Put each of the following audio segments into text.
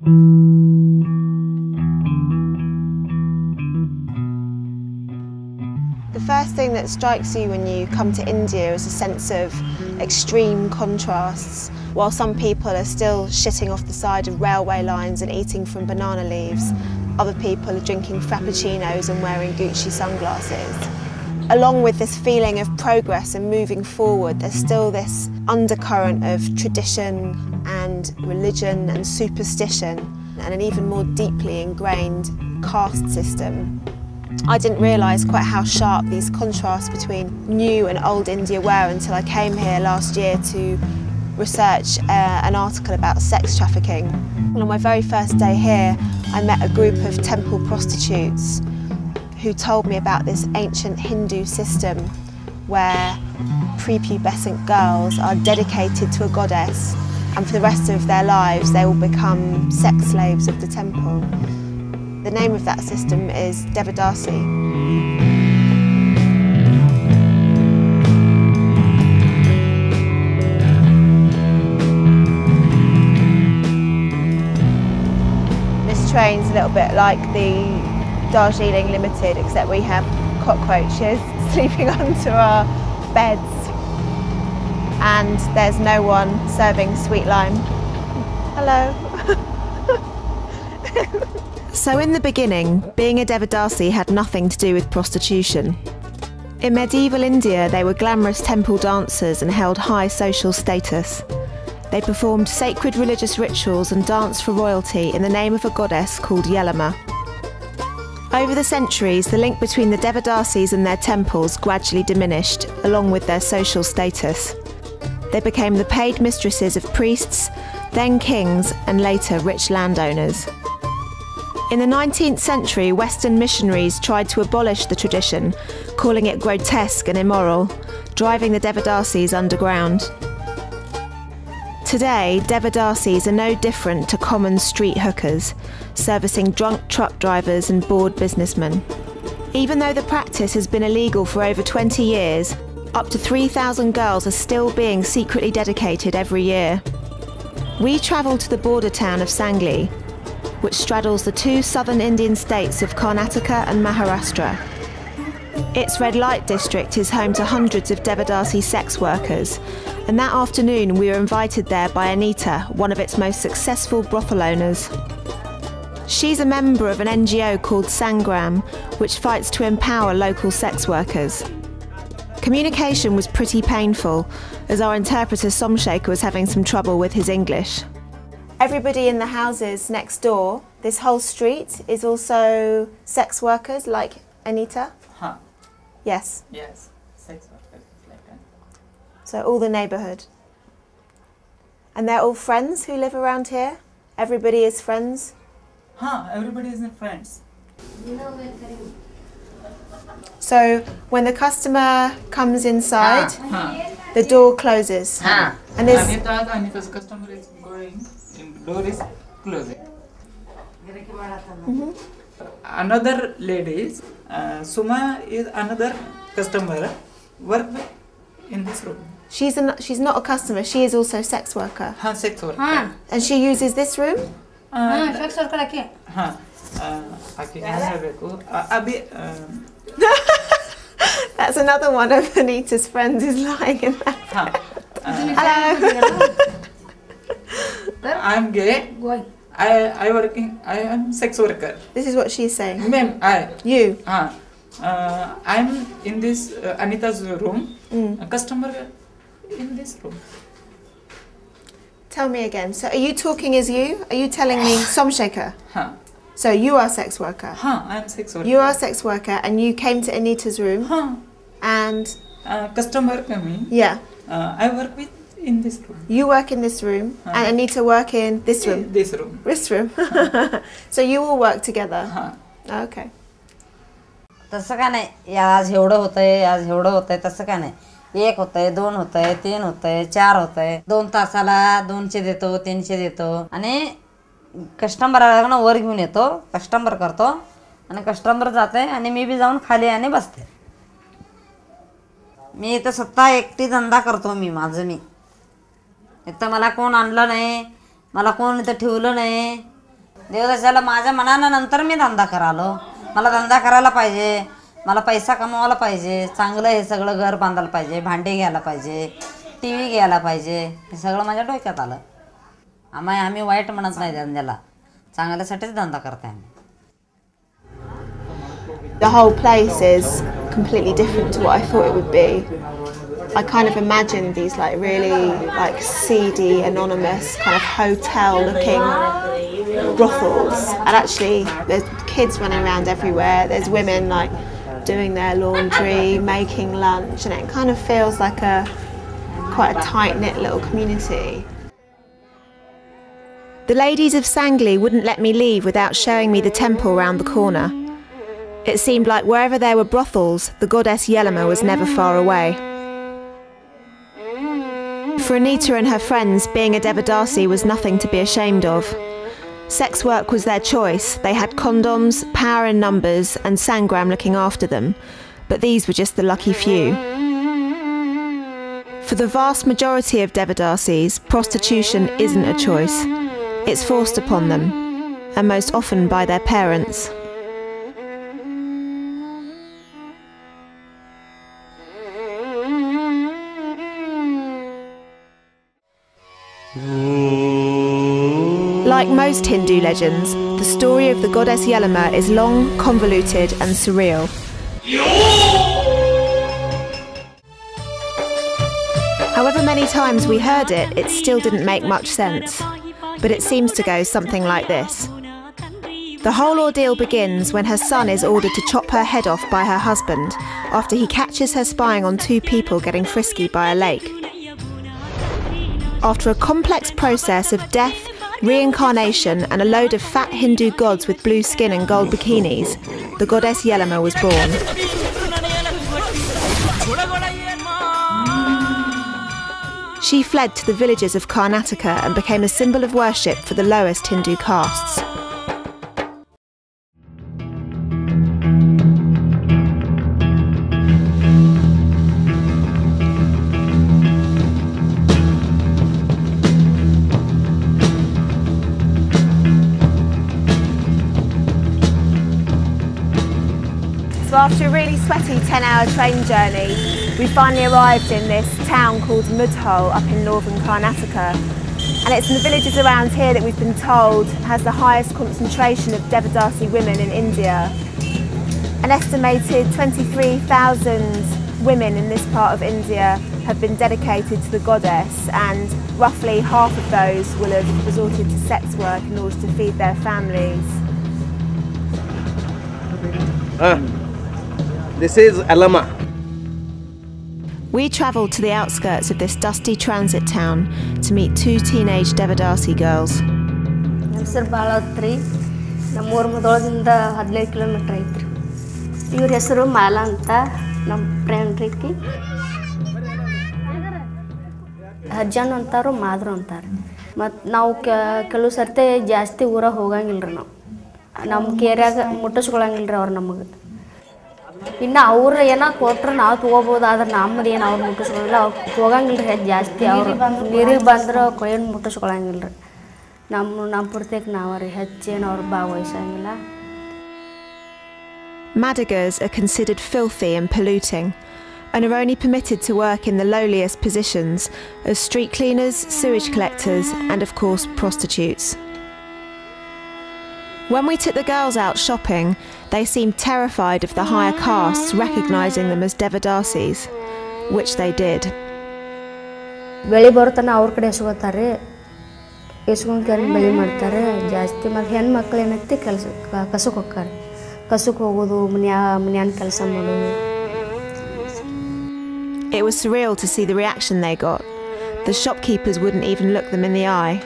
The first thing that strikes you when you come to India is a sense of extreme contrasts. While some people are still shitting off the side of railway lines and eating from banana leaves, other people are drinking frappuccinos and wearing Gucci sunglasses. Along with this feeling of progress and moving forward, there's still this undercurrent of tradition and religion and superstition and an even more deeply ingrained caste system. I didn't realise quite how sharp these contrasts between new and old India were until I came here last year to research an article about sex trafficking. And on my very first day here, I met a group of temple prostitutes who told me about this ancient Hindu system where prepubescent girls are dedicated to a goddess, and for the rest of their lives they will become sex slaves of the temple. The name of that system is Devadasi. This train's a little bit like the Darjeeling Limited, except we have cockroaches sleeping under our beds and there's no one serving sweet lime. Hello. So in the beginning, being a Devadasi had nothing to do with prostitution. In medieval India, they were glamorous temple dancers and held high social status. They performed sacred religious rituals and danced for royalty in the name of a goddess called Yelama. Over the centuries, the link between the Devadasis and their temples gradually diminished, along with their social status. They became the paid mistresses of priests, then kings, and later rich landowners. In the 19th century, Western missionaries tried to abolish the tradition, calling it grotesque and immoral, driving the Devadasis underground. Today, Devadasis are no different to common street hookers, servicing drunk truck drivers and bored businessmen. Even though the practice has been illegal for over 20 years, up to 3,000 girls are still being secretly dedicated every year. We travelled to the border town of Sangli, which straddles the two southern Indian states of Karnataka and Maharashtra. Its red light district is home to hundreds of Devadasi sex workers, and that afternoon we were invited there by Anita, one of its most successful brothel owners. She's a member of an NGO called Sangram, which fights to empower local sex workers. Communication was pretty painful, as our interpreter Somshekhar was having some trouble with his English. Everybody in the houses next door, this whole street, is also sex workers like Anita? Huh. Yes. Yes, sex workers like that. So all the neighbourhood. And they're all friends who live around here? Everybody is friends? Huh, everybody is friends. So when the customer comes inside, the door closes. And there's Anita's customer is going, the door is closing. Another lady, Suma is another customer, work in this room. She's not a customer, she is also a sex worker. Sex worker. And she uses this room? sex worker ake. That's another one of Anita's friends is lying in that. Hello. I am gay. I am sex worker. This is what she's saying. Ma'am, You. I am in this Anita's room. A customer in this room. Tell me again. So are you talking as you? Are you telling me Somshekhar? So you are a sex worker? I am sex worker. You are a sex worker and you came to Anita's room? And? Customer coming. Yeah. I work with in this room. You work in this room and Anita work in this room? This room. This room. So you all work together? Okay. तसं का नाही आज एवढं होतंय आज एवढं होतंय तसं का नाही एक होतंय दोन होतंय तीन होतंय चार होतंय 2 तासाला 200 देतो 300 देतो आणि कस्टमरला वर घेऊन येतो कस्टमर करतो आणि कस्टमर जाते आणि मी बी जाऊन खाली आणि बसते मी इथं स्वतः एकटी धंदा करतो मी माझं मी इथं मला कोण आणलं नाही मला कोण इथं ठेवलं नाही देवदासाला माझ्या मनानं नंतर मी धंदा करालो. मला धंदा करायला पाहिजे, मला पैसा कमवायला पाहिजे, चांगलं हे सगळं घर बांधायला पाहिजे, भांडे घ्यायला पाहिजे, TV घ्यायला पाहिजे, हे सगळं माझ्या डोक्यात आलं. आम्ही वाईट म्हणत नाही धंद्याला, चांगल्यासाठीच धंदा करते आम्ही. The whole place is completely different to what I thought it would be. I kind of imagined these like really like seedy, anonymous kind of hotel-looking brothels, and actually there's kids running around everywhere. There's women like doing their laundry, making lunch, and it kind of feels like quite a tight-knit little community. The ladies of Sangli wouldn't let me leave without showing me the temple round the corner. It seemed like wherever there were brothels, the goddess Yelama was never far away. For Anita and her friends, being a Devadasi was nothing to be ashamed of. Sex work was their choice. They had condoms, power in numbers, and Sangram looking after them. But these were just the lucky few. For the vast majority of Devadasis, prostitution isn't a choice. It's forced upon them, and most often by their parents. Like most Hindu legends, the story of the goddess Yelama is long, convoluted and surreal. However many times we heard it, it still didn't make much sense. But it seems to go something like this. The whole ordeal begins when her son is ordered to chop her head off by her husband after he catches her spying on two people getting frisky by a lake. After a complex process of death, reincarnation and a load of fat Hindu gods with blue skin and gold bikinis, the goddess Yelama was born. She fled to the villages of Karnataka and became a symbol of worship for the lowest Hindu castes. So after a really sweaty 10-hour train journey, we finally arrived in this town called Mudhol up in northern Karnataka. And it's in the villages around here that we've been told has the highest concentration of Devadasi women in India. An estimated 23,000 women in this part of India have been dedicated to the goddess, and roughly half of those will have resorted to sex work in order to feed their families. This is Alama. We travelled to the outskirts of this dusty transit town to meet two teenage Devadasi girls. My name is Balatri. ನಮ್ಮ ಊರು ಮುದೋಳದಿಂದ 15 kilometre ಐತ್ರಿ. ಇವ್ರ ಹೆಸರು ಮಾಲಾ ಅಂತ, ನಮ್ಮ friend ರೀತಿ. ಹಜ್ಜಾನು ಅಂತಾರು, ಮಾದ್ರು ಅಂತಾರೆ. ಮತ್ತು ನಾವು ಕೆಲವು ಸರ್ತಿ ಜಾಸ್ತಿ ಊರಾಗ ಹೋಗಂಗಿಲ್ಲ ರೀ. ನಮ್ಮ ಕೇರ್ಯಾಗ ಮುಟ್ಟಿಸ್ಕೊಳಂಗಿಲ್ಲ ಅವ್ರು ನಮಗೆ. ಇನ್ನು ಅವ್ರು ಏನೋ ಕೊಟ್ಟರೆ ನಾವು ತೊಗೋಬೋದು, ಆದ್ರೆ ನಮ್ಮದು ಏನು ಅವ್ರು ಮುಟ್ಟಿಸ್ಕೊಳ್ಳಿಲ್ಲ. ಅವ್ರು ಹೋಗಂಗಿಲ್ಲ ರೀ ಜಾಸ್ತಿ. ಅವ್ರು ನೀರಿಗೆ ಬಂದ್ರೆ ಏನು ಮುಟ್ಟಿಸ್ಕೊಳಂಗಿಲ್ಲ ರೀ. ನಮ್ಮ ಪೂರ್ತಿಗೆ ನಾವು ರೀ ಹೆಚ್ಚೇನು ಅವ್ರು ಭಾಗವಹಿಸಂಗಿಲ್ಲ. Madigas are considered filthy and polluting, and are only permitted to work in the lowliest positions as street cleaners, sewage collectors, and of course prostitutes. When we took the girls out shopping, they seemed terrified of the higher castes recognising them as Devadasis, which they did. ಬೆಳೆ ಬರುತ್ತಾನೆ ಅವ್ರ ಕಡೆ ಎಸ್ಕೋತಾರೆ, ಎಸ್ಕೊಂಡು ಕೆರೆ ಬೆಳೆ ಮಾಡ್ತಾರೆ ಜಾಸ್ತಿ. ಮತ್ತು ಹೆಣ್ಮಕ್ಳು ಏನೈತಿ ಕಸಕ್ಕೆ ಹೋಗ್ತಾರೆ, ಕಸಕ್ಕೆ ಹೋಗೋದು, ಮನ್ಯಾನ ಕೆಲಸ ಮಾಡೋದು. It was surreal to see the reaction they got. The shopkeepers wouldn't even look them in the eye.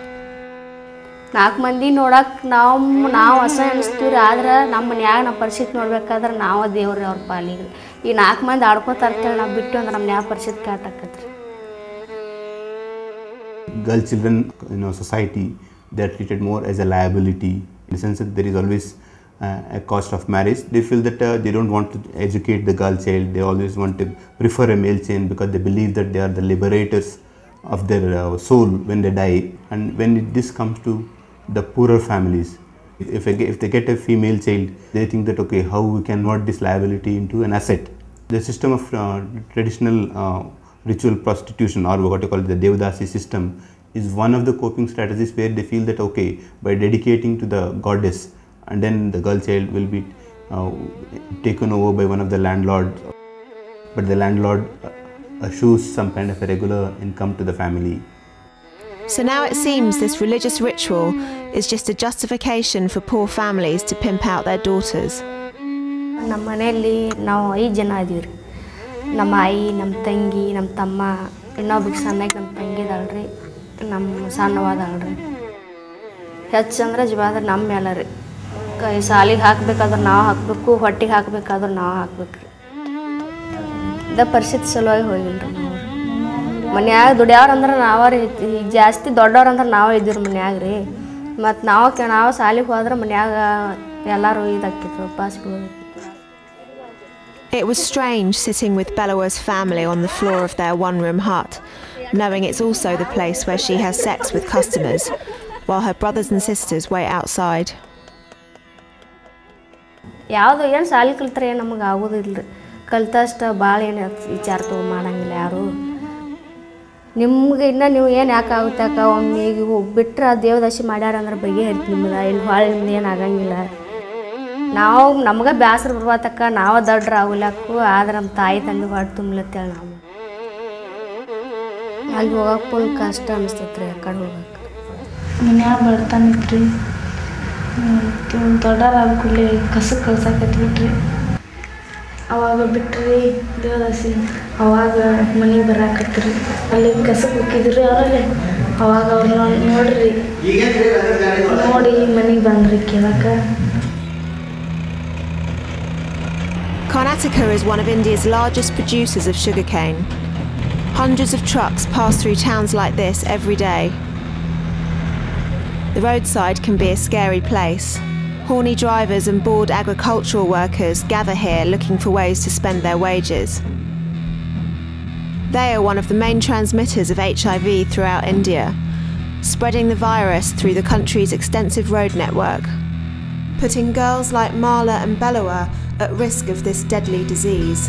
4 ಮಂದಿ ನೋಡಕ್ಕೆ ನಾವು ಹೊಸ ಅನಿಸ್ತೀವಿ ರೀ. ಆದ್ರೆ ನಮ್ಮ ಮನ್ಯಾಗ ನಮ್ಮ ಪರಿಸ್ಥಿತಿ ನೋಡ್ಬೇಕಾದ್ರೆ ನಾವು ದೇವ್ರಿ ಅವ್ರ ಪಾಲಿಗೆ. ಈ 4 ಮಂದಿ ಆಡ್ಕೋತಾರೆ ಅಂತೇಳಿ ನಾವು ಬಿಟ್ಟು ಅಂದ್ರೆ ನಮ್ಮ ಮನ್ಯಾಗ ಪರಿಸ್ಥಿತಿ ಕಾಟಾಕತ್ರಿ. Girl children in our society, they are treated more as a liability, in the sense that there is always a cost of marriage. They feel that they don't want to educate the girl child. They always want to prefer a male child because they believe that they are the liberators of their soul when they die. And when this comes to the poorer families, If they get a female child, they think that okay, how we can convert this liability into an asset. The system of traditional ritual prostitution, or what you call the Devdasi system, is one of the coping strategies where they feel that okay, by dedicating to the goddess, and then the girl child will be taken over by one of the landlords, but the landlord assures some kind of a regular income to the family. So now it seems this religious ritual is just a justification for poor families to pimp out their daughters. ನಮ್ಮ ಮನೆಯಲ್ಲಿ ನಾವು 5 ಜನ ಇದೀವಿ ರೀ. ನಮ್ಮ ಆಯಿ, ನಮ್ಮ ತಂಗಿ, ನಮ್ಮ ತಮ್ಮ, ಇನ್ನೊಬ್ಬಕ್ಕೆ ಸಣ್ಣಗೆ ನಮ್ಮ ತಂಗಿ ಇದಾಳ್ರಿ, ನಮ್ಮ ಸಣ್ಣವಾದಾಳ್ರಿ. ಹೆಚ್ಚಂದ್ರೆ ಜವಾಬ್ದಾರಿ ನಮ್ಮ ಮೇಲೆ ರೀ. ಸಾಲಿಗೆ ಹಾಕ್ಬೇಕಾದ್ರೆ ನಾವು ಹಾಕಬೇಕು, ಹೊಟ್ಟಿಗೆ ಹಾಕ್ಬೇಕಾದ್ರೆ ನಾವು ಹಾಕ್ಬೇಕು ರೀ. ಇದ ಪರಿಸ್ಥಿತಿ ಸಲುವಾಗಿ ಹೋಗಿಲ್ಲ ರೀ ನಾವು. ಮನ್ಯಾಗ ದುಡಿಯವ್ರಂದ್ರೆ ನಾವೇ ರೀ, ಜಾಸ್ತಿ ದೊಡ್ಡವ್ರಂದ್ರೆ ನಾವೇ ಇದ್ದೀವಿ ಮನ್ಯಾಗ ರೀ. ಮತ್ತು ನಾವು ಸಾಲಿಗೆ ಹೋದ್ರೆ ಮನ್ಯಾಗ ಎಲ್ಲರೂ ಇದಾಕಿತ್ತು, ಉಪವಾಸಗಳು. It was strange sitting with Bellawa's family on the floor of their one-room hut, knowing it's also the place where she has sex with customers, while her brothers and sisters wait outside. ಯಾವುದು ಏನು ಸಾಲಿ ಕಲ್ತ್ರೆ ಏನು ನಮಗೆ ಆಗೋದಿಲ್ಲ ರೀ. ಕಲ್ತಷ್ಟು ಭಾಳ ಏನು ವಿಚಾರ ಮಾಡಂಗಿಲ್ಲ ಯಾರು. ನಿಮ್ಗೆ ಇನ್ನು ನೀವು ಏನು ಯಾಕೆ ಆಗುತ್ತೆ ಅಕ್ಕ, ಒಮ್ಮೆ ಈಗ ಹೋಗ್ಬಿಟ್ರೆ ದೇವದಾಸಿ ಮಾಡ್ಯಾರಂದ್ರೆ ಬಗೆಹರಿತು ನಿಮ್ದು, ಇಲ್ಲಿ ಹೊಳೆ ನಿಮ್ದು ಏನು ಆಗಂಗಿಲ್ಲ. ನಾವು ನಮ್ಗೆ ಬೇಸರ ಬರ್ಬತ್ತಕ್ಕ, ನಾವು ದೊಡ್ಡರು ಆಗಲಕ್ಕು, ಆದ್ರೆ ನಮ್ಮ ತಾಯಿ ತಂದೆ ಹೊಟ್ಟೆ ತುಂಬಲತ್ತೇಳಿ ನಾವು ಅಲ್ಲಿ ಹೋಗಕ್ಕೆ ಫುಲ್ ಕಷ್ಟ ಅನಿಸ್ತೈತೆ ರೀ. ಆ ಕಡೆ ಹೋಗಕ್ಕೆ ಮನ್ಯಾಗ ಬರ್ತಾನಿತ್ರಿ, ದೊಡ್ಡರಾದ ಕೂಡಲೇ ಕಸಕ್ಕೆ ಕಳ್ಸಾಕತ್ಬಿಟ್ರಿ. ಅವಾಗ ಬಿಟ್ರಿ ದೇವದಾಸಿ, ಅವಾಗ ಮನೆಗೆ ಬರಾಕತ್ರಿ. ಅಲ್ಲಿ ಕಸಕ್ಕೆ ಹೋಗಿದ್ರಿ ಅವರಲ್ಲಿ. ಅವಾಗ ಅವ್ರನ್ನ ನೋಡಿ ಮನೆಗೆ ಬಂದ್ರಿ ಕೇಳಕ್ಕೆ. Karnataka is one of India's largest producers of sugarcane. Hundreds of trucks pass through towns like this every day. The roadside can be a scary place. Horny drivers and bored agricultural workers gather here looking for ways to spend their wages. They are one of the main transmitters of HIV throughout India, spreading the virus through the country's extensive road network, putting girls like Mala and Bellawa at risk of this deadly disease.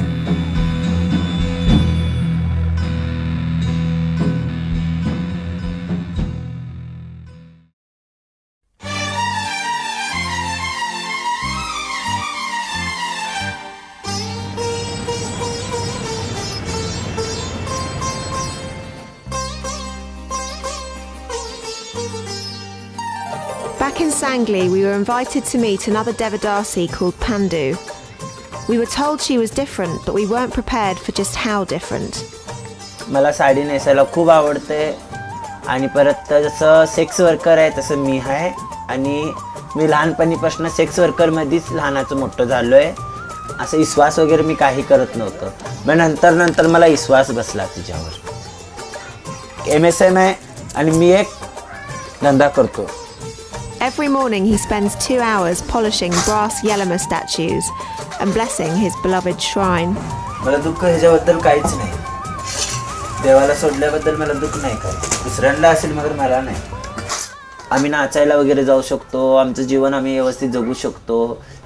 Back in Sangli, we were invited to meet another Devadasi called Pandu. We were told she was different, but we weren't prepared for just how different. मला साडी नेसायला खूप आवडते आणि परत जसं sex worker आहे तसं मी आहे. आणि मी लहानपणीपासून सेक्स वर्करमध्येच लहानाचं मोठं झालो आहे. असं विश्वास वगैरे मी काही करत नव्हतं, मग नंतर मला विश्वास बसला तिच्यावर. MSM आहे आणि मी एक धंदा करतो. Every morning he spends 2 hours polishing brass Yelama statues and blessing his beloved shrine. मला दुःख ह्याच्याबद्दल काहीच नाही. देवाला सोडल्याबद्दल मला दुःख नाही काय. दुसऱ्यांना असेल मगर मला नाही. आम्ही नाचायला वगैरे जाऊ शकतो, आमचं जीवन आम्ही व्यवस्थित जगू शकतो.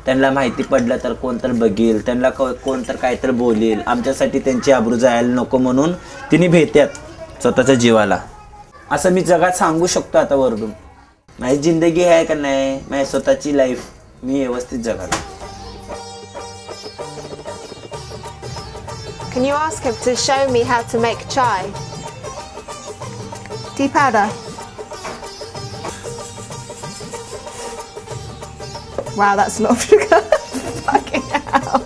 त्यांना माहिती पडलं तर कोण तर बघेल, त्यांना कोण तर काय तर बोलेल. आमच्यासाठी त्यांची आबरू जायला नको म्हणून तिने भेटतात स्वतःच्या जीवाला. असं मी जगात सांगू शकतो आता वरडून. माझी जिंदगी आहे का नाही, माझी स्वतःची लाईफ मी व्यवस्थित जगात. Can you ask him to show me how to make chai? Tea powder. Wow, that's a lot of sugar. Fucking hell.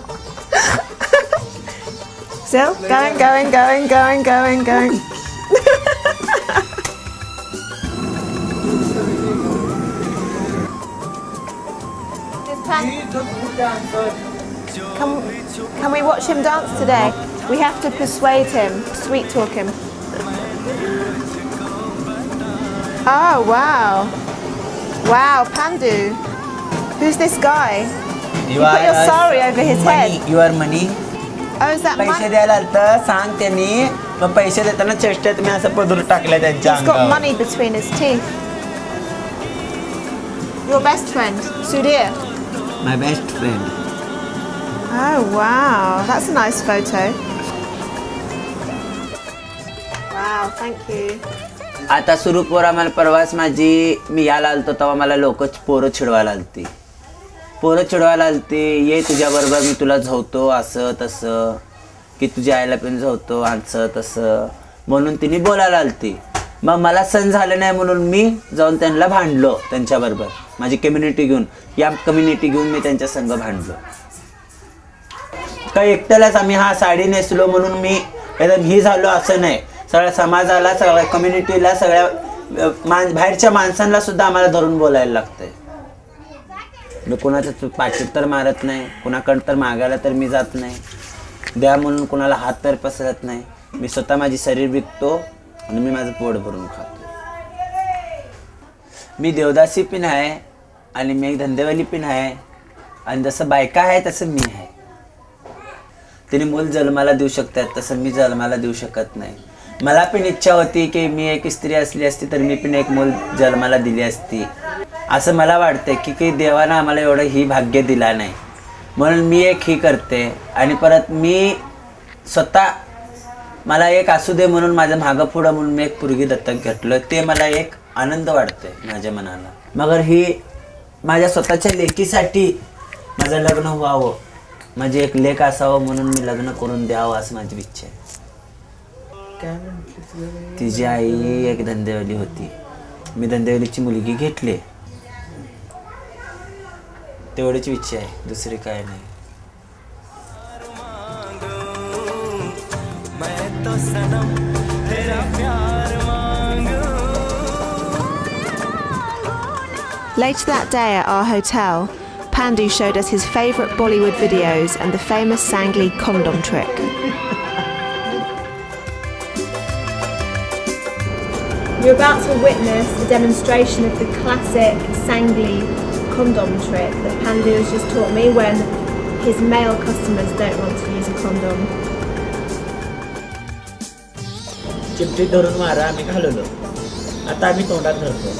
Still going. Can we watch him dance today? We have to persuade him, sweet talk him. Oh, wow. Wow, Pandu. Who's this guy? You put your sari over his head. You are money. Oh, is that पैसे money? द्यायला आलतं, सांग त्यांनी. मग पैसे देताना चेष्टेत मी असं पदर टाकलं त्यांच्या He's got money between his teeth. Your best friend, Sudhir? My best friend. Oh wow, that's a nice photo. Wow, thank you. आता सुरू पोरा मला परवाच मी याला आलतो तेव्हा मला लोक पोरं चिडवायला आलती ये तुझ्याबरोबर मी तुला झवतो असं तसं की तुझ्या आईला पण झवतो असं तसं म्हणून तिने बोलायला आलती. मग मला सण झालं नाही म्हणून मी जाऊन त्यांना भांडलो त्यांच्याबरोबर. माझी कम्युनिटी घेऊन मी त्यांच्या संग भांडलो. काही एकट्यालाच आम्ही साडी नेसलो म्हणून मी एकदम ही झालो असं नाही. सगळ्या समाजाला सगळ्या कम्युनिटीला सगळ्या बाहेरच्या माणसांना सुद्धा आम्हाला धरून बोलायला लागतंय. मी कोणाचं पाठीत तर मारत नाही, कोणाकडं तर मागायला तर मी जात नाही, द्या म्हणून कोणाला हात तर पसरत नाही. मी स्वतः माझी शरीर विकतो आणि मी माझं पोट भरून खातो. मी देवदासी पण आहे आणि मी एक धंदेवाली पण आहे आणि जसं बायका आहे तसं मी आहे. तिने मूल जन्माला देऊ शकतात तसं मी जन्माला देऊ शकत नाही. मला पण इच्छा होती की मी एक स्त्री असली असती तर मी पण एक मूल जन्माला दिली असती असं मला वाटते की देवानं आम्हाला एवढं ही भाग्य दिला नाही म्हणून मी एक ही करते. आणि परत मी स्वतः मला एक असू दे म्हणून माझं मागं पुढं म्हणून मी एक पोरगी दत्तक घेतलं. ते मला एक आनंद वाटते माझ्या मनाला. मगर ही माझ्या स्वतःच्या लेकीसाठी माझं लग्न व्हावं, माझी एक लेक असावं म्हणून मी लग्न करून द्यावं असं माझी इच्छा आहे. तिची आई एक धंदेवाली होती, मी धंदेवालीची मुलगी घेतली. तेवढीच इच्छा आहे, दुसरी काय नाही. Later that day at our hotel, Pandu showed us his favourite Bollywood videos and the famous Sangli condom trick. You're about to witness a demonstration of the classic Sangli condom trick that Pandu has just taught me when his male customers don't want to use a condom. चिमटी धरून मारा आम्ही घालवलो. आता आम्ही तोंडात धरतो.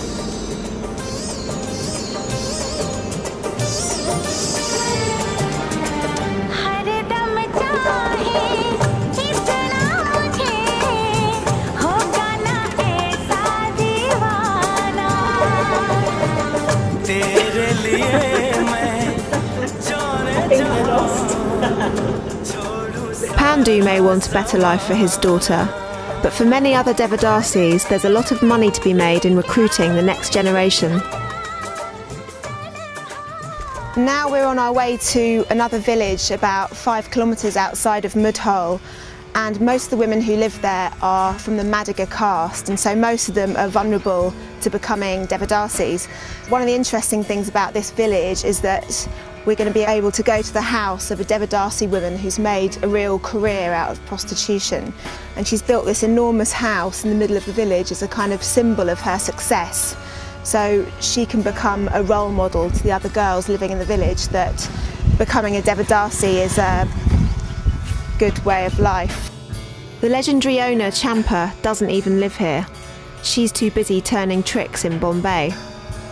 Pandu may want a better life for his daughter, but for many other Devadasis, there's a lot of money to be made in recruiting the next generation. Now we're on our way to another village about 5 kilometres outside of Mudhol, and most of the women who live there are from the Madiga caste, and so most of them are vulnerable to becoming Devadasis. One of the interesting things about this village is that we're going to be able to go to the house of a Devadasi woman who's made a real career out of prostitution, and she's built this enormous house in the middle of the village as a kind of symbol of her success, so she can become a role model to the other girls living in the village that becoming a Devadasi is a good way of life. The legendary owner Champa doesn't even live here. She's too busy turning tricks in Bombay.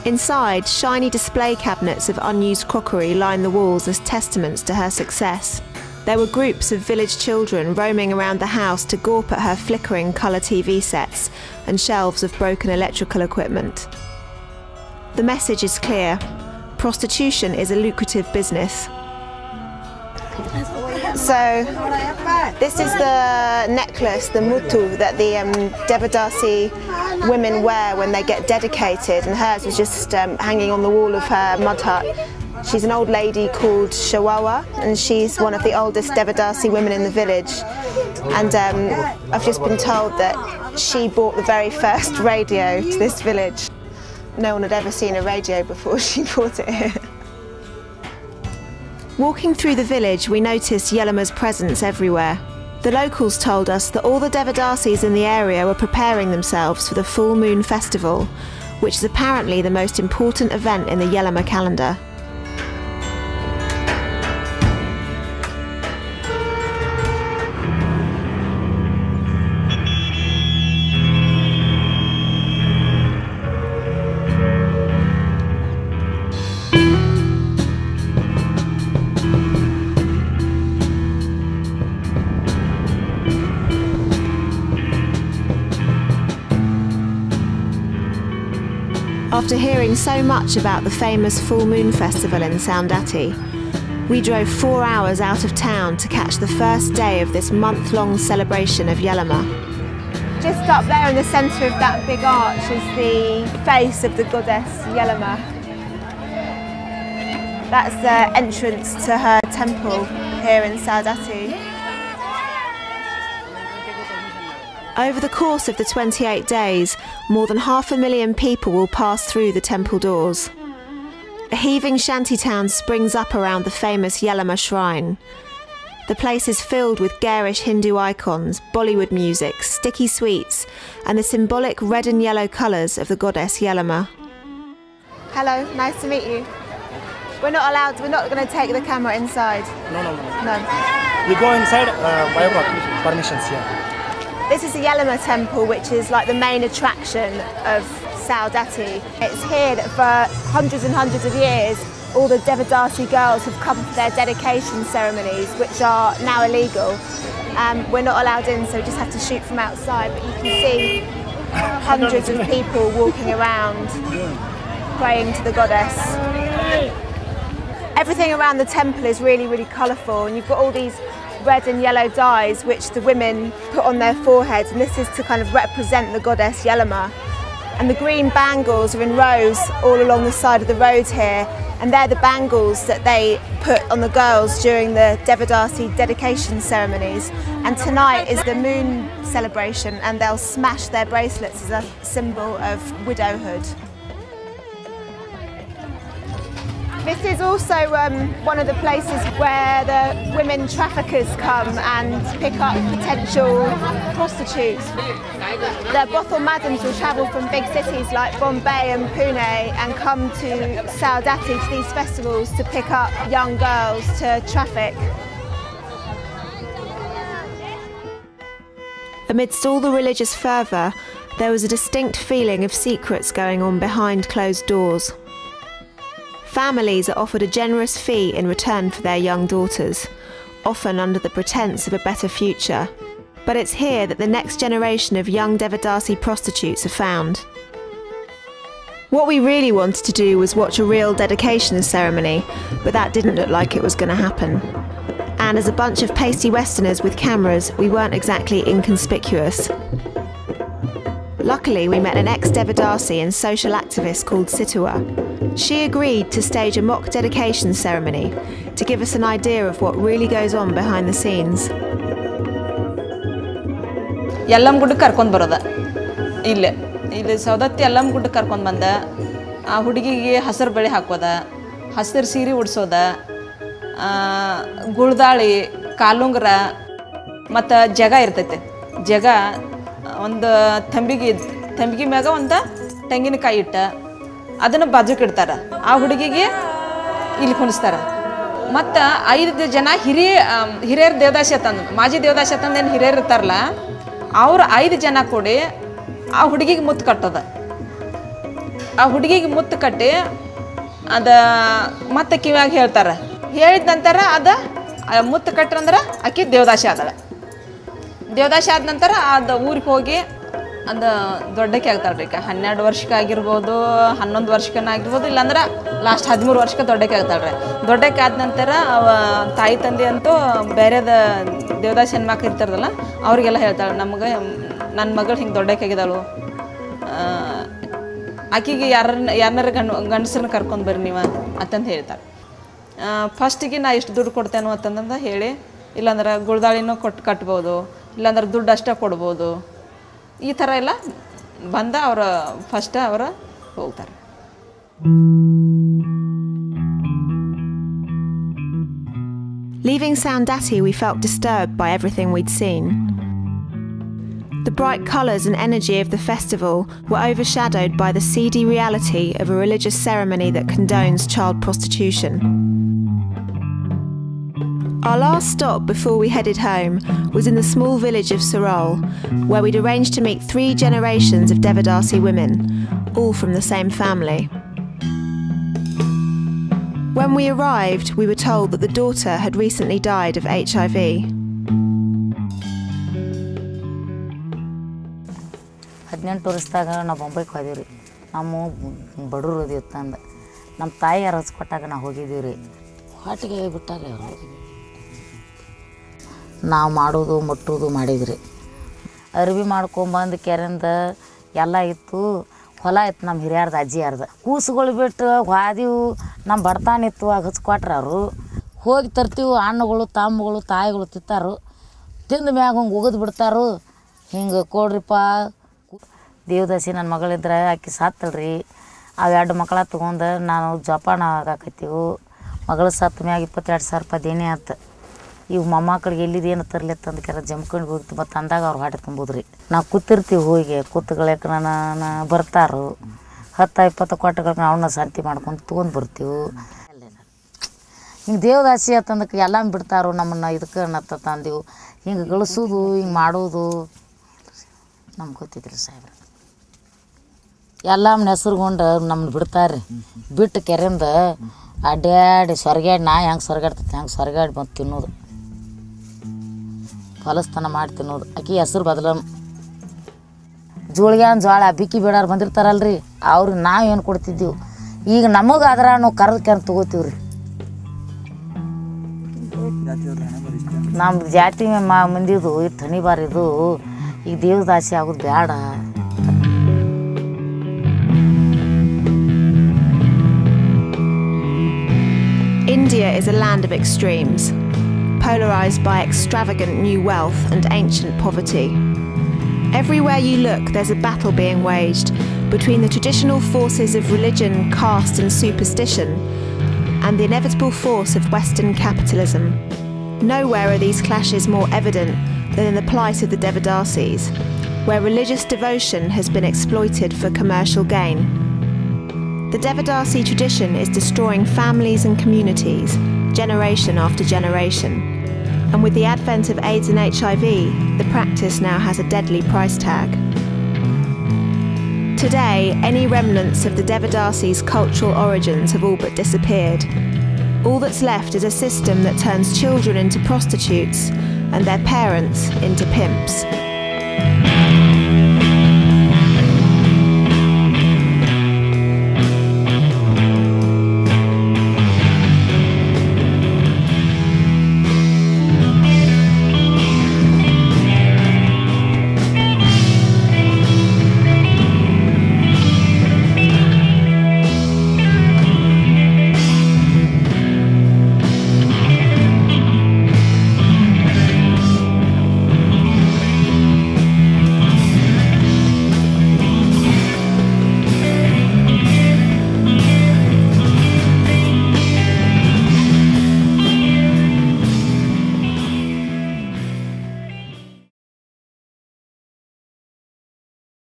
Inside, shiny display cabinets of unused crockery line the walls as testaments to her success. There were groups of village children roaming around the house to gawp at her flickering colour TV sets and shelves of broken electrical equipment. The message is clear: prostitution is a lucrative business. So, this is the necklace, the mutu, that the Devadasi women wear when they get dedicated, and hers is just hanging on the wall of her mud hut. She's an old lady called Shawawa, and she's one of the oldest Devadasi women in the village. And I've just been told that she bought the very first radio to this village. No one had ever seen a radio before she bought it here. Walking through the village, we noticed Yelama's presence everywhere. The locals told us that all the Devadasis in the area were preparing themselves for the full moon festival, which is apparently the most important event in the Yelama calendar. After hearing so much about the famous full moon festival in Saundatti, we drove 4 hours out of town to catch the first day of this month-long celebration of Yelama. Just up there in the centre of that big arch is the face of the goddess Yelama. That's the entrance to her temple here in Saundatti. Over the course of the 28 days, more than 500,000 people will pass through the temple doors. A heaving shantytown springs up around the famous Yelama shrine. The place is filled with garish Hindu icons, Bollywood music, sticky sweets, and the symbolic red and yellow colours of the goddess Yelama. Hello, nice to meet you. We're not going to take the camera inside. No. We go inside by permissions here. This is the Yelama temple, which is like the main attraction of Saundatti. It's here that for hundreds and hundreds of years, all the Devadasi girls have come for their dedication ceremonies, which are now illegal. We're not allowed in, so we just have to shoot from outside, but you can see hundreds of people walking around praying to the goddess. Everything around the temple is really, really colourful, and you've got all these red and yellow dyes which the women put on their foreheads, and this is to kind of represent the goddess Yelama. And the green bangles are in rows all along the side of the road here, and they're the bangles that they put on the girls during the Devadasi dedication ceremonies. And tonight is the moon celebration, and they'll smash their bracelets as a symbol of widowhood. This is also one of the places where the women traffickers come and pick up potential prostitutes. The brothel madams will travel from big cities like Bombay and Pune and come to Saundatti, to these festivals, to pick up young girls to traffic. Amidst all the religious fervour, there was a distinct feeling of secrets going on behind closed doors. Families are offered a generous fee in return for their young daughters, often under the pretence of a better future. But it's here that the next generation of young Devadasi prostitutes are found. What we really wanted to do was watch a real dedication ceremony, but that didn't look like it was going to happen. And as a bunch of pasty Westerners with cameras, we weren't exactly inconspicuous. Luckily, we met an ex-Devadasi and social activist called Situa. She agreed to stage a mock dedication ceremony to give us an idea of what really goes on behind the scenes. Yellamma ಗುಡ್ಡಕ್ಕೆ ಕರ್ಕೊಂಡು ಬರೋದ ಇಲ್ಲಿ ಸೌದತ್ತಿ ಯಲ್ಲಮ್ಮ ಗುಡ್ಡಕ್ಕೆ ಕರ್ಕೊಂಡು ಬಂದ ಆ ಹುಡುಗಿಗೆ ಹಸಿರು ಬಳೆ ಹಾಕೋದ, ಹಸಿರು ಸೀರೆ ಉಡ್ಸೋದ, ಗುಳ್ದಾಳಿ, ಕಾಲುಂಗ್ರ ಮತ್ತು ಜಗ ಇರ್ತೈತೆ. ಜಗ ಒಂದು ತಂಬಿಗೆ ಮ್ಯಾಗ ಒಂದು ತೆಂಗಿನಕಾಯಿ ಇಟ್ಟ ಅದನ್ನು ಬಾಜುಕ್ಕೆ ಇಡ್ತಾರೆ. ಆ ಹುಡುಗಿಗೆ ಇಲ್ಲಿ ಕುಣಿಸ್ತಾರೆ. ಮತ್ತು 5 ಜನ ಹಿರಿಯರು ದೇವದಾಸಿ ತಂದು, ಮಾಜಿ ದೇವದಾಸಿ ತಂದು ಏನು ಹಿರಿಯರು ಇರ್ತಾರಲ್ಲ, ಅವ್ರು 5 ಜನ ಕೂಡಿ ಆ ಹುಡುಗಿಗೆ ಮುತ್ತು ಕಟ್ಟೋದ. ಆ ಹುಡುಗಿಗೆ ಮುತ್ತು ಕಟ್ಟಿ ಅದು ಮತ್ತೆ ಕಿವ್ಯಾಗ ಹೇಳ್ತಾರೆ. ಹೇಳಿದ ನಂತರ ಅದು ಮುತ್ತು ಕಟ್ಟಂದ್ರೆ ಆಕೆ ದೇವದಾಸಿ ಆದಳ. ದೇವದಾಸಿ ಆದ ನಂತರ ಅದು ಊರಿಗೆ ಹೋಗಿ ಅದು ದೊಡ್ಡಕ್ಕೆ ಆಗ್ತಾಳ್ರಿ. ಈಗ 12 ವರ್ಷಕ್ಕೆ ಆಗಿರ್ಬೋದು, 11 ವರ್ಷಕ್ಕನಾಗಿರ್ಬೋದು, ಇಲ್ಲಾಂದ್ರೆ ಲಾಸ್ಟ್ 13 ವರ್ಷಕ್ಕೆ ದೊಡ್ಡಕ್ಕೆ ಆಗ್ತಾಳ್ರಿ. ದೊಡ್ಡಕ್ಕೆ ಆದ ನಂತರ ತಾಯಿ ತಂದೆ ಅಂತೂ ಬೇರೆದ ದೇವದಾಸಿ ಹೆಣ್ಮಕ್ಳು ಇರ್ತಾರಲ್ಲ ಅವ್ರಿಗೆಲ್ಲ ಹೇಳ್ತಾಳೆ, ನಮ್ಗೆ ನನ್ನ ಮಗಳು ಹಿಂಗೆ ದೊಡ್ಡಕ್ಕೆ ಆಗಿದ್ದಾಳು, ಆಕೆಗೆ ಯಾರನ್ನಾರ ಗಂಡಸ್ರನ್ನ ಕರ್ಕೊಂಡು ಬರ್ರಿ ನೀವು ಅಂತಂದು ಹೇಳ್ತಾರೆ. ಫಸ್ಟಿಗೆ ನಾ ಎಷ್ಟು ದುಡ್ಡು ಕೊಡ್ತೇನೋ ಅಂತಂದು ಹೇಳಿ, ಇಲ್ಲಾಂದ್ರೆ ಗುಳ್ದಾಳಿನೂ ಕಟ್ಬೋದು, ಇಲ್ಲಾಂದ್ರೆ ದುಡ್ಡು ಅಷ್ಟೇ ಕೊಡ್ಬೋದು, ಈ ಥರ ಎಲ್ಲ ಬಂದ ಫಸ್ಟ್ ಹೋಗ್ತಾರೆ. Leaving Saundatti, we felt disturbed by everything we'd seen. The bright colours and energy of the festival were overshadowed by the seedy reality of a religious ceremony that condones child prostitution. Our last stop before we headed home was in the small village of Sarol, where we'd arranged to meet 3 generations of Devadasi women, all from the same family. When we arrived, we were told that the daughter had recently died of HIV. ಹದಿನೆಂಟು ವರ್ಷದಾಗ ನಾವು ಬೊಂಬೈಗೆ ಹೋದಿವಿ ರೀ. ನಮ್ಮ ಬಡವರು ಇದೀವಿ ತಂದು ನಮ್ಮ ತಾಯಿಯಾರು ಹಚ್ಕೊಟ್ಟಾಗ ನಾವು ಹೋಗಿದ್ದೀವಿ ರೀ ಹೊಟ್ಟಿಗೆ ಬಿಟ್ಟಾರೆ ಅವರು ನಾವು ಮಾಡೋದು ಮುಟ್ಟೋದು ಮಾಡಿದ್ರಿ ಅರ್ಬಿ ಮಾಡ್ಕೊಂಬಂದು ಕೆರೆಯಿಂದ ಎಲ್ಲ ಇತ್ತು ಹೊಲ ಇತ್ತು ನಮ್ಮ ಹಿರಿಯರ್ದು ಅಜ್ಜಿಯಾರ್ದು ಕೂಸುಗಳು ಬಿಟ್ಟು ಹಾದಿವು ನಮ್ಮ ಬಡತಾನ ಇತ್ತು ಆಗ ಹಚ್ಕೊಟ್ರ ಅವರು ಹೋಗಿ ತರ್ತೀವಿ ಹಣ್ಣುಗಳು ತಾಂಬುಗಳು ತಾಯಿಗಳು ತಿತ್ತಾರು ತಿಂದ ಮ್ಯಾಗ ಹಿಂಗೆ ಉಗಿದು ಬಿಡ್ತಾರು ಹಿಂಗೆ ಕೊಡ್ರಿಪ್ಪ ದೇವದಾಸಿ ನನ್ನ ಮಗಳಿದ್ರೆ ಆಕೆ ಸಾತ್ತಳ್ರಿ ಅವು 2 ಮಕ್ಕಳ ತೊಗೊಂಡು ನಾನು ಜೋಪಾನ ಆಗಾಕತ್ತೀವಿ ಮಗಳು ಸತ್ತ ಮ್ಯಾಗ 22,000 ರೂಪಾಯಿ ದೇಣಿ ಆಯ್ತು ಇವು ಮೊಮ್ಮಕ್ಕಳಿಗೆ ಎಲ್ಲಿದೇನು ತರ್ಲಿತ್ತಂದು ಕೆರ ಜಮ್ಕೊಂಡು ಹೋಗ್ತು ಮತ್ತು ಅಂದಾಗ ಅವ್ರು ಹಾಟೆ ತುಂಬೋದ್ರಿ ನಾವು ಕೂತಿರ್ತೀವಿ ಹೋಗಿ ಕೂತ್ಗಳಕ್ಕೆ ನಾನು ಬರ್ತಾರು 10-20 ಕೊಟ್ಟಗಳಿಗೆ ಅವನ್ನ ಶಾಂತಿ ಮಾಡ್ಕೊಂಡು ತೊಗೊಂಡು ಬರ್ತೀವಿ ಹಿಂಗೆ ದೇವದಾಸಿ ಅಂತಂದಕ್ಕೆ ಎಲ್ಲ ಬಿಡ್ತಾರೋ ನಮ್ಮನ್ನು ಇದಕ್ಕೆ ಅನ್ನತ್ತ ತಂದೆವು ಹಿಂಗೆ ಗಳಿಸೋದು ಹಿಂಗೆ ಮಾಡೋದು ನಮ್ಗೆ ಗೊತ್ತಿದ್ರಿ ಸಾಹೇಬ್ರ ಎಲ್ಲ ನಮ್ಮನ್ನ ಹೆಸ್ರುಗೊಂಡು ನಮ್ಮನ್ನ ಬಿಡ್ತಾರೆ ಬಿಟ್ಟು ಕೆರೆಯಿಂದ ಅಡ್ಡಾಡಿ ಸೊರಗಾಡಿ ನಾ ಹೆಂಗೆ ಸೊರಗಾಡ್ತೈತೆ ಹಂಗೆ ಸೊರಗಾಡಿ ಬಂದು ತಿನ್ನೋದು ಹೊಲಸ್ತನ ಮಾಡಿ ತಿನ್ನೋದು ಆಕೆ ಹೆಸ್ರು ಬದಲ ಜೋಳ ಬಿಕ್ಕಿ ಬೇಡಾರು ಬಂದಿರ್ತಾರಲ್ರಿ ಅವ್ರಿಗೆ ನಾವು ಏನು ಕೊಡ್ತಿದ್ದೀವಿ ಈಗ ನಮಗೆ ಆದ್ರೆ ನಾವು ಕರೆದು ತೊಗೋತೀವಿ ರೀ ನಮ್ಮ ಜಾತಿ ಮಂದಿದು ಇಟ್ಟು ಹನಿ ಬಾರಿದು ಈಗ ದೇವದಾಸಿ ಆಗೋದು ಬೇಡ India is a land of extremes, polarised by extravagant new wealth and ancient poverty. Everywhere you look, there's a battle being waged between the traditional forces of religion, caste and superstition and the inevitable force of Western capitalism. Nowhere are these clashes more evident than in the plight of the Devadasis, where religious devotion has been exploited for commercial gain. The Devadasi tradition is destroying families and communities, generation after generation. And with the advent of AIDS and HIV, the practice now has a deadly price tag. Today, any remnants of the Devadasi's cultural origins have all but disappeared. All that's left is a system that turns children into prostitutes and their parents into pimps.